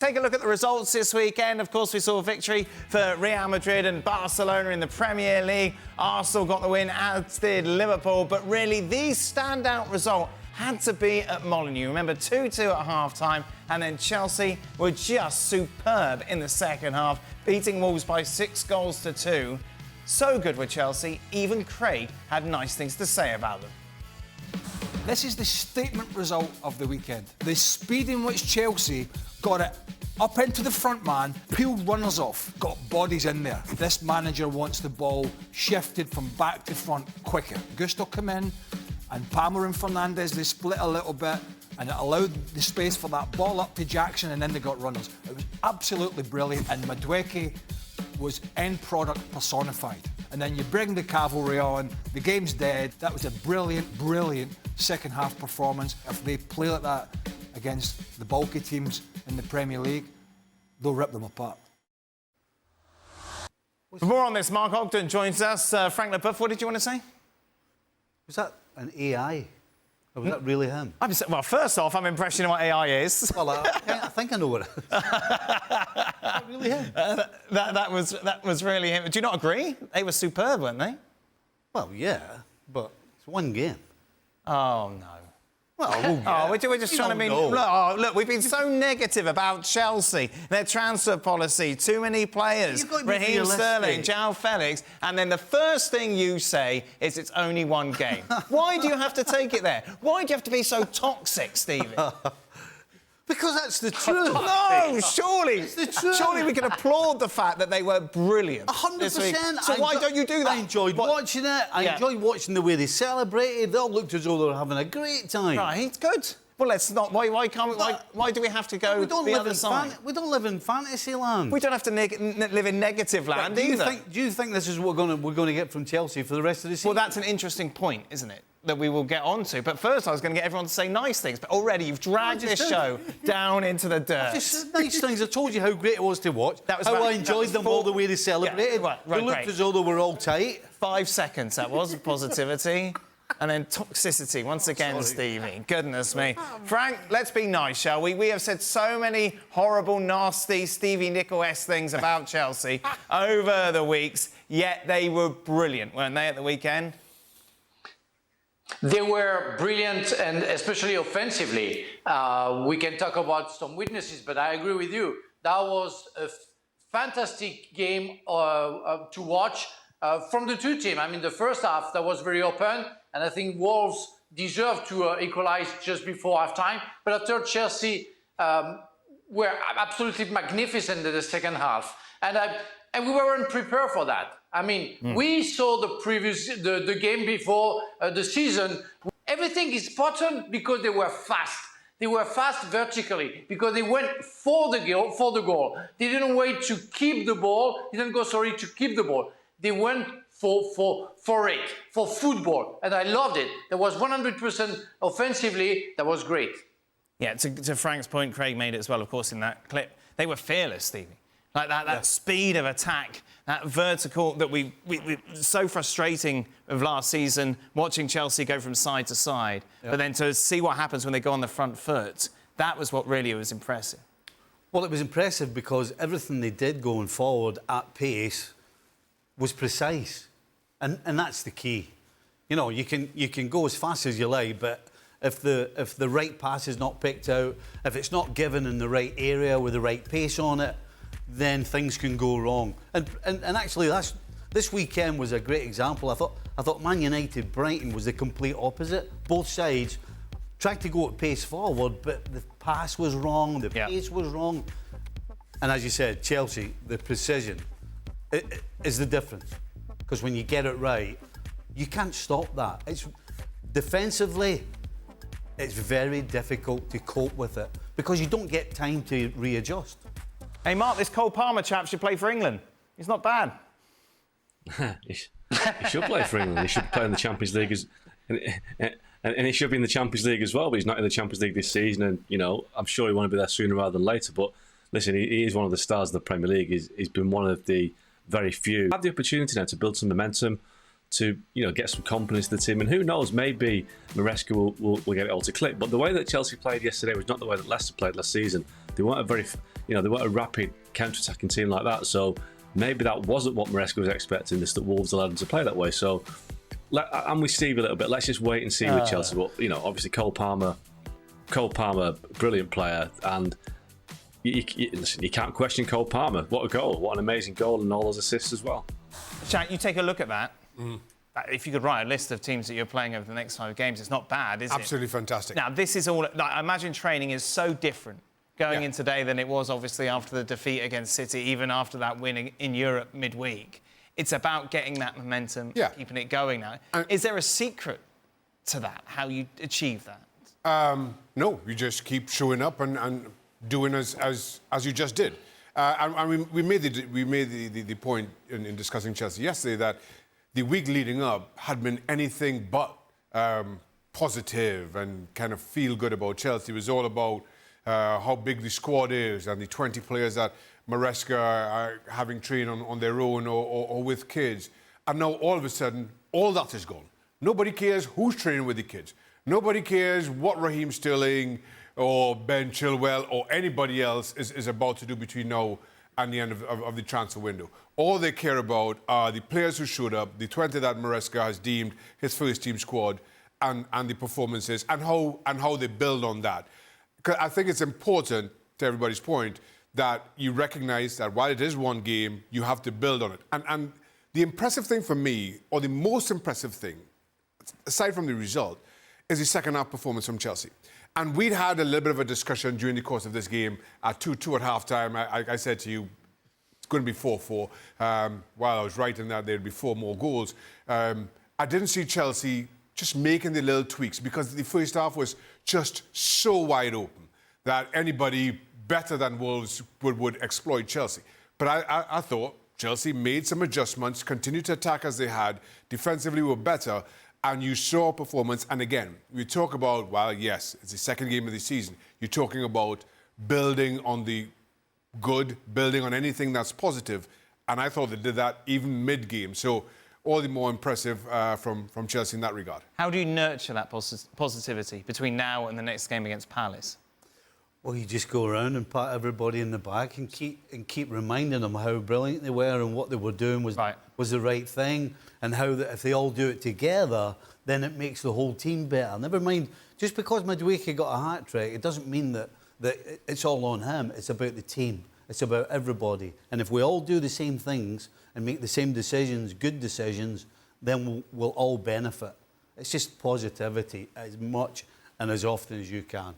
Take a look at the results this weekend. Of course, we saw a victory for Real Madrid and Barcelona in the Premier League. Arsenal got the win, as did Liverpool. But really, the standout result had to be at Molineux. Remember, 2-2 at half-time, and then Chelsea were just superb in the second half, beating Wolves by 6-2. So good with Chelsea, even Craig had nice things to say about them. This is the statement result of the weekend. The speed in which Chelsea got it up into the front man, peeled runners off, got bodies in there. This manager wants the ball shifted from back to front quicker. Gusto come in, and Palmer and Fernandes, they split a little bit, and it allowed the space for that ball up to Jackson, and then they got runners. It was absolutely brilliant, and Madueke was end product personified. And then you bring the cavalry on, the game's dead. That was a brilliant, brilliant second half performance. If they play like that against the bulky teams in the Premier League, they'll rip them apart. For more on this, Mark Ogden joins us. Frank Leboeuf, what did you want to say? Was that an AI? Or was that really him? Well, first off, I'm impressed you know what AI is. Well, I think I know what it is. Was that really him? That was really him. Do you not agree? They were superb, weren't they? Well, yeah, but it's one game. Oh, no. Well, yeah. We're just trying to mean... Look, we've been so negative about Chelsea, their transfer policy, too many players, Raheem Sterling, João Felix, and then the first thing you say is it's only one game. Why do you have to take it there? Why do you have to be so toxic, Stevie? Because that's the truth. No, surely. It's the truth. Surely we can applaud the fact that they were brilliant. 100%. So why don't you do that? I enjoyed watching it. I enjoyed watching the way they celebrated. They all looked as though they were having a great time. Right, good. Well, let's not. Why can't we? Why do we have to go the other side? We don't live in fantasy land. We don't have to live in negative land either. Do you think this is what we're going to get from Chelsea for the rest of the season? Well, that's an interesting point, isn't it? That we will get onto. But first, I was going to get everyone to say nice things. But already, you've dragged this show down into the dirt. Just said nice things. I told you how great it was to watch. How I enjoyed them all the way they celebrated. Yeah, they looked as though they were all tight. 5 seconds. That was positivity. And then toxicity, once again, Stevie. Goodness me. Frank, let's be nice, shall we? We have said so many horrible, nasty, Stevie Nicol-esque things about Chelsea over the weeks, yet they were brilliant, weren't they, at the weekend? They were brilliant, and especially offensively. We can talk about some weaknesses, but I agree with you. That was a fantastic game to watch from the two teams. I mean, the first half, that was very open, and I think Wolves deserved to equalize just before halftime. But after, Chelsea were absolutely magnificent in the second half. And we weren't prepared for that. I mean, we saw the game before the season. Everything is patterned because they were fast. They were fast vertically because they went for the goal. They didn't wait to keep the ball. They didn't go, to keep the ball. They went for football. And I loved it. There was 100% offensively. That was great. Yeah, to Frank's point, Craig made it as well, of course, in that clip. They were fearless, Stevie. Like that speed of attack, that vertical that we so frustrating of last season, watching Chelsea go from side to side. But then to see what happens when they go on the front foot, that was what really was impressive. Well, it was impressive because everything they did going forward at pace was precise. And that's the key. You know, you can go as fast as you like, but if the right pass is not picked out, if it's not given in the right area with the right pace on it, then things can go wrong. And actually, this weekend was a great example. I thought Man United Brighton was the complete opposite. Both sides tried to go at pace forward, but the pass was wrong, the pace was wrong. And as you said, Chelsea, the precision is the difference. Because when you get it right, you can't stop that. Defensively, it's very difficult to cope with it because you don't get time to readjust. Hey, Mark, this Cole Palmer chap should play for England. He's not bad. He should play for England. He should play in the Champions League. And he should be in the Champions League as well, but he's not in the Champions League this season. And, you know, I'm sure he want to be there sooner rather than later. But, listen, he is one of the stars of the Premier League. He's been one of the very few. Have the opportunity now to build some momentum, to, you know, get some confidence to the team. And who knows, maybe Maresca will get it all to click. But the way that Chelsea played yesterday was not the way that Leicester played last season. They weren't a very, You know, they weren't a rapid counter-attacking team like that. So maybe that wasn't what Maresca was expecting, this that Wolves allowed them to play that way. So I'm with Steve a little bit. Let's just wait and see with Chelsea. But, you know, obviously Cole Palmer, brilliant player. And listen, you can't question Cole Palmer. What a goal. What an amazing goal, and all those assists as well. Shaq, you take a look at that. If you could write a list of teams that you're playing over the next 5 games, it's not bad, is it? Absolutely fantastic. Now, this is all... Like, I imagine training is so different going in today than it was, obviously, after the defeat against City, even after that win in Europe midweek. It's about getting that momentum, keeping it going now. Is there a secret to that, how you achieve that? No, you just keep showing up and doing as you just did. And we made the point in discussing Chelsea yesterday that the week leading up had been anything but positive and kind of feel good about Chelsea. It was all about how big the squad is and the 20 players that Maresca are having trained on their own or with kids. And now all of a sudden, all that is gone. Nobody cares who's training with the kids. Nobody cares what Raheem Sterling or Ben Chilwell or anybody else is about to do between now and the end of the transfer window. All they care about are the players who showed up, the 20 that Maresca has deemed his first team squad, and the performances, and how they build on that. Because I think it's important, to everybody's point, that you recognise that while it is one game, you have to build on it. And the impressive thing for me, or the most impressive thing, aside from the result, is the second half performance from Chelsea. And we'd had a little bit of a discussion during the course of this game at 2-2 at half-time. I said to you, it's going to be 4-4. While I was writing that, there'd be 4 more goals. I didn't see Chelsea just making the little tweaks because the first half was just so wide open that anybody better than Wolves would exploit Chelsea. But I thought Chelsea made some adjustments, continued to attack as they had, defensively were better, and you saw performance. And again, we talk about, well, yes, it's the second game of the season. You're talking about building on the good, building on anything that's positive, and I thought they did that even mid-game. So all the more impressive from Chelsea in that regard. How do you nurture that positivity between now and the next game against Palace? Well, you just go around and pat everybody in the back and keep reminding them how brilliant they were and what they were doing was the right thing, and how if they all do it together, then it makes the whole team better. Never mind, just because Madueke got a hat-trick, it doesn't mean that it's all on him. It's about the team. It's about everybody. And if we all do the same things and make the same decisions, good decisions, then we'll all benefit. It's just positivity as much and as often as you can.